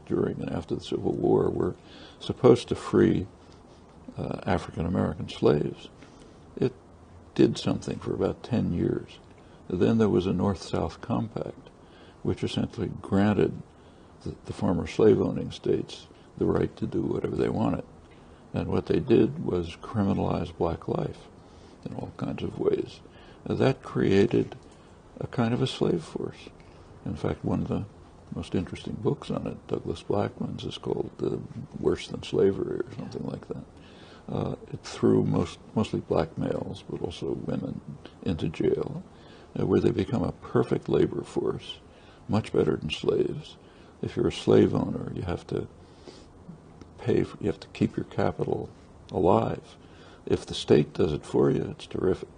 during and after the Civil War were supposed to free African American slaves. It did something for about 10 years. Then there was a North-South Compact, which essentially granted the former slave-owning states the right to do whatever they wanted. And what they did was criminalize black life in all kinds of ways. That created a kind of a slave force. In fact, one of the most interesting books on it, Douglas Blackman's, is called Worse Than Slavery or something like that. It threw mostly black males, but also women, into jail, where they become a perfect labor force, much better than slaves. If you're a slave owner, you have to you have to keep your capital alive. If the state does it for you, it's terrific.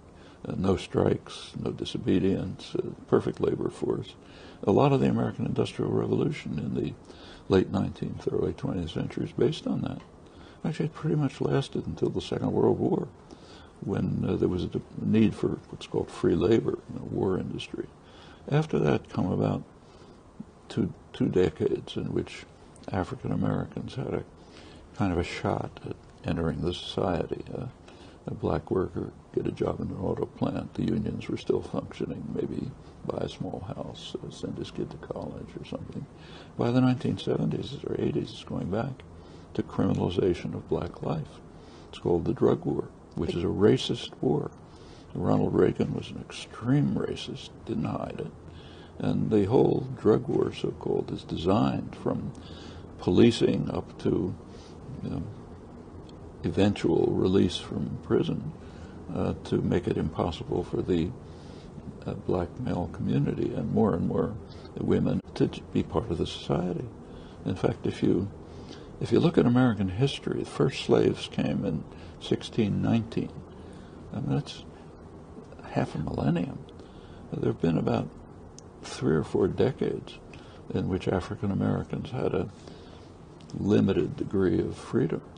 No strikes, no disobedience, perfect labor force. A lot of the American Industrial Revolution in the late 19th, early 20th century is based on that. Actually, it pretty much lasted until the Second World War, when there was a need for what's called free labor in the war industry. After that come about two decades in which African Americans had a kind of a shot at entering the society. A black worker get a job in an auto plant. The unions were still functioning, maybe buy a small house, send his kid to college or something. By the 1970s or 80s, it's going back to criminalization of black life. It's called the drug war, which is a racist war. Ronald Reagan was an extreme racist, didn't hide it. And the whole drug war, so-called, is designed from policing up to eventual release from prison to make it impossible for the black male community and more women to be part of the society. In fact, if you look at American history, the first slaves came in 1619. I mean, that's half a millennium. There have been about 3 or 4 decades in which African Americans had a limited degree of freedom.